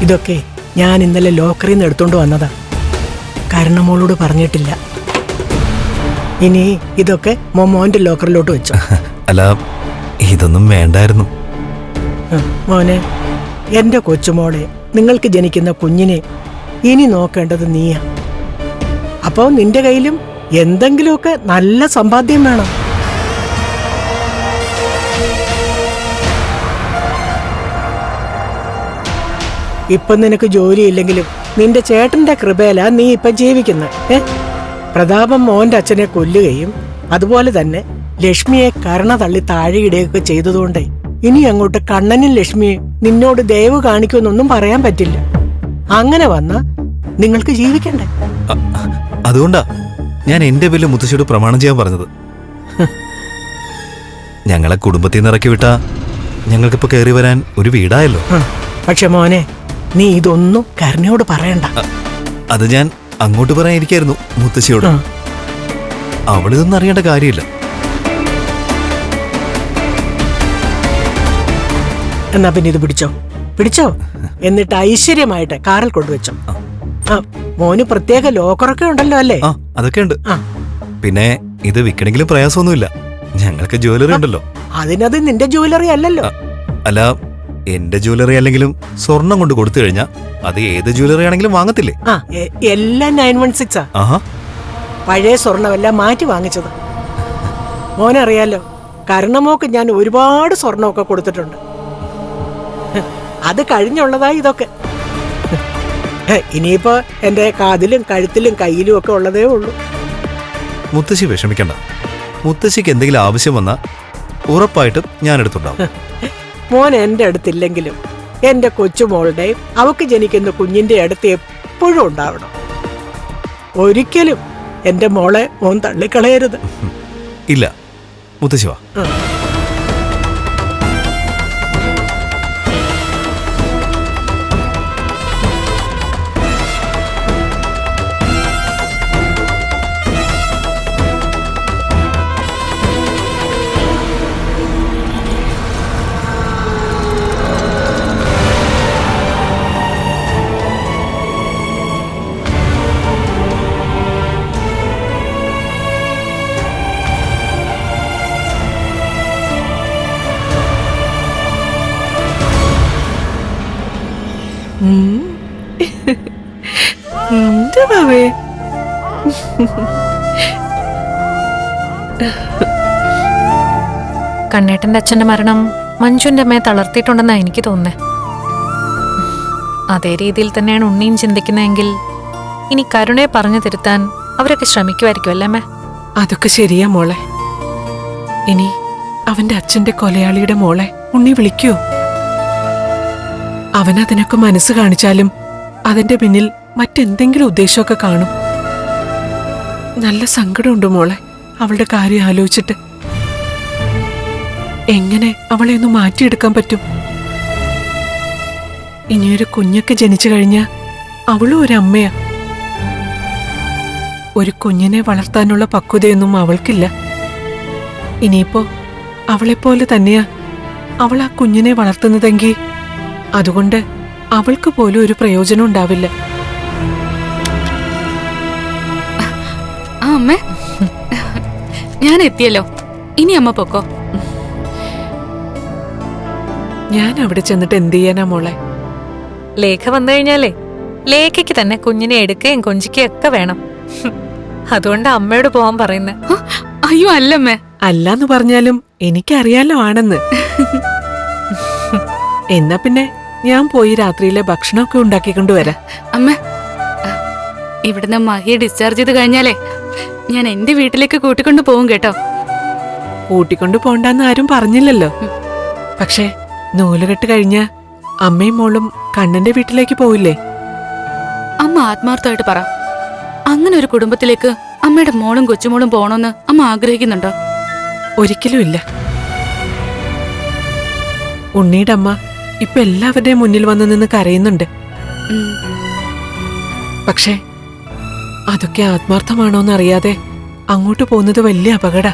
ഇതൊക്കെ ഞാൻ ഇന്നലെ ലോക്കറിൽ നിന്ന് എടുത്തോണ്ട് വന്നതാ. കരുണമോളോട് പറഞ്ഞിട്ടില്ല. ഇനി ഇതൊക്കെ മോന്റെ ലോക്കറിലോട്ട് വെച്ചു. അല്ല, ഇതൊന്നും വേണ്ടായിരുന്നു. മോനെ, എന്റെ കൊച്ചുമോളെ, നിങ്ങൾക്ക് ജനിക്കുന്ന കുഞ്ഞിനെ ഇനി നോക്കേണ്ടത് നീയാ. അപ്പോ നിന്റെ കയ്യിലും എന്തെങ്കിലുമൊക്കെ നല്ല സമ്പാദ്യം വേണം. ഇപ്പൊ നിനക്ക് ജോലിയില്ലെങ്കിലും നിന്റെ ചേട്ടന്റെ കൃപയിലാ നീ ഇപ്പൊ ജീവിക്കുന്നത്. പ്രതാപം മോന്റെ അച്ഛനെ കൊല്ലുകയും അതുപോലെ തന്നെ ലക്ഷ്മിയെ കരുണ തള്ളി താഴെയിടുകയൊക്കെ ചെയ്തതുകൊണ്ട് ഇനി അങ്ങോട്ട് കണ്ണനും ലക്ഷ്മിയെ നിന്നോട് ദയവ് കാണിക്കുമെന്നൊന്നും പറയാൻ പറ്റില്ല. അങ്ങനെ വന്ന നിങ്ങൾക്ക് ജീവിക്കണ്ടേ? അതുകൊണ്ടാ ഞാൻ എന്റെ പേരിൽ മുത്തശ്ശിയോട് പ്രമാണം ചെയ്യാൻ പറഞ്ഞത്. ഞങ്ങളെ കുടുംബത്തിൽ നിന്ന് ഇറക്കി വിട്ടാ ഞങ്ങൾക്കിപ്പോ കയറി വരാൻ ഒരു വീടായല്ലോ. പക്ഷെ മോനെ, നീ ഇതൊന്നും കരുണയോട് പറയണ്ട. അത് ഞാൻ അങ്ങോട്ട് പറയാനിരിക്കായിരുന്നു മുത്തശ്ശിയോട്. അവളിതൊന്നും അറിയേണ്ട കാര്യമില്ല. എന്നാ പിന്നെ ഇത് പിടിച്ചോ എന്നിട്ട് ഐശ്വര്യമായിട്ട് കാറിൽ കൊണ്ടുവച്ചോ. മോന് പ്രത്യേക ലോക്കറൊക്കെ ഉണ്ടല്ലോ അല്ലേ? അതൊക്കെ ഉണ്ട്. പിന്നെ ഇത് വിൽക്കണമെങ്കിലും പ്രയാസമൊന്നുമില്ല. ഞങ്ങൾക്ക് ജ്വല്ലറി ഉണ്ടല്ലോ. അതിനത് നിന്റെ ജ്വല്ലറി അല്ലല്ലോ. അല്ല, എന്റെ ജ്വല്ലറി അല്ലെങ്കിലും സ്വർണം കൊണ്ട് കൊടുത്തു കഴിഞ്ഞാൽ അത് ഏത് ജ്വല്ലറി ആണെങ്കിലും വാങ്ങത്തില്ലേ? എല്ലാം 916. പഴയ സ്വർണമെല്ലാം മാറ്റി വാങ്ങിച്ചത്. മോനറിയാലോ, കരുണമോക്ക് ഞാൻ ഒരുപാട് സ്വർണമൊക്കെ കൊടുത്തിട്ടുണ്ട്. അത് കഴിഞ്ഞുള്ളതായി ഇതൊക്കെ. ഇനിയിപ്പോ എന്റെ കാതിലും കഴുത്തിലും കയ്യിലും ഒക്കെ ഉള്ളതേ ഉള്ളൂ. മുത്തശ്ശി വിഷമിക്കണ്ട. മുത്തശ്ശിക്ക് എന്തെങ്കിലും ആവശ്യം വന്നാ ഉറപ്പായിട്ടും ഞാൻ എടുത്തുണ്ടാവും. മോൻ എന്റെ അടുത്തില്ലെങ്കിലും എന്റെ കൊച്ചുമോളുടെയും അവക്ക് ജനിക്കുന്ന കുഞ്ഞിന്റെ അടുത്ത് എപ്പോഴും ഉണ്ടാവണം. ഒരിക്കലും എന്റെ മോളെ മോൻ തള്ളിക്കളയരുത്. ഇല്ല മുത്തശ്ശി വാ. കണ്ണേട്ടന്റെ അച്ഛന്റെ മരണം മഞ്ജുവിന്റെ അമ്മയെ തളർത്തിയിട്ടുണ്ടെന്നാ എനിക്ക് തോന്നുന്നത്. അതേ രീതിയിൽ തന്നെയാണ് ഉണ്ണിയും ചിന്തിക്കുന്നതെങ്കിൽ ഇനി കരുണയെ പറഞ്ഞു തിരുത്താൻ അവരൊക്കെ ശ്രമിക്കുമായിരിക്കും അല്ലേ അമ്മേ? അതൊക്കെ ശരിയാ മോളെ. ഇനി അവന്റെ അച്ഛന്റെ കൊലയാളിയുടെ മോളെ ഉണ്ണി വിളിക്കൂ. അവനതിനൊക്കെ മനസ്സ് കാണിച്ചാലും അതിന്റെ പിന്നിൽ മറ്റെന്തെങ്കിലും ഉദ്ദേശമൊക്കെ കാണും. നല്ല സങ്കടമുണ്ട് മോളെ അവളുടെ കാര്യം ആലോചിച്ചിട്ട്. എങ്ങനെ അവളെ ഒന്ന് മാറ്റിയെടുക്കാൻ പറ്റും? ഇനിയൊരു കുഞ്ഞൊക്കെ ജനിച്ചു കഴിഞ്ഞാ അവളും ഒരമ്മയാ. ഒരു കുഞ്ഞിനെ വളർത്താനുള്ള പക്വതയൊന്നും അവൾക്കില്ല. ഇനിയിപ്പോ അവളെപ്പോലെ തന്നെയാ അവൾ ആ കുഞ്ഞിനെ വളർത്തുന്നതെങ്കിൽ അതുകൊണ്ട് അവൾക്ക് പോലും ഒരു പ്രയോജനം ഉണ്ടാവില്ല. അമ്മേ, ഞാൻ എത്തിയല്ലോ. ഇനി അമ്മ പൊക്കോ. ഞാൻ അവിടെ ചെന്നിട്ട് എന്ത് ചെയ്യാനാ മോളെ? ലേഖ വന്നു കഴിഞ്ഞാലേ ലേഖയ്ക്ക് തന്നെ കുഞ്ഞിനെ എടുക്കുകയും കൊഞ്ചിക്കുകയും ഒക്കെ വേണം. അതുകൊണ്ട് അമ്മയോട് പോവാൻ പറയുന്നത്. അയ്യോ അല്ലമ്മേ. അല്ലാന്ന് പറഞ്ഞാലും എനിക്കറിയാലോ ആണെന്ന്. എന്നാ പിന്നെ ഞാൻ പോയി രാത്രിയിലെ ഭക്ഷണമൊക്കെ ഉണ്ടാക്കിക്കൊണ്ടുവരാം. അമ്മ, ഇവിടുന്ന് മഹിയെ ഡിസ്ചാർജ് ചെയ്ത് കഴിഞ്ഞാലേ ഞാൻ എന്റെ വീട്ടിലേക്ക് കൂട്ടിക്കൊണ്ടു പോകും കേട്ടോ. കൂട്ടിക്കൊണ്ടു പോണ്ടെന്ന് ആരും പറഞ്ഞില്ലല്ലോ. പക്ഷേ നൂലുകെട്ട് കഴിഞ്ഞ അമ്മയും മോളും കണ്ണന്റെ വീട്ടിലേക്ക് പോവില്ലേ? അമ്മ ആത്മാർത്ഥമായിട്ട് പറ, അങ്ങനെ ഒരു കുടുംബത്തിലേക്ക് അമ്മയുടെ മോളും കൊച്ചുമോളും പോണോന്ന് അമ്മ ആഗ്രഹിക്കുന്നുണ്ടോ? ഒരിക്കലും ഇല്ല. ഉണ്ണിയുടെ അമ്മ ഇപ്പൊ എല്ലാവരുടെയും മുന്നിൽ വന്ന് നിന്ന് കരയുന്നുണ്ട്. പക്ഷേ അതൊക്കെ ആത്മാർത്ഥമാണോന്നറിയാതെ അങ്ങോട്ട് പോകുന്നത് വലിയ അപകട.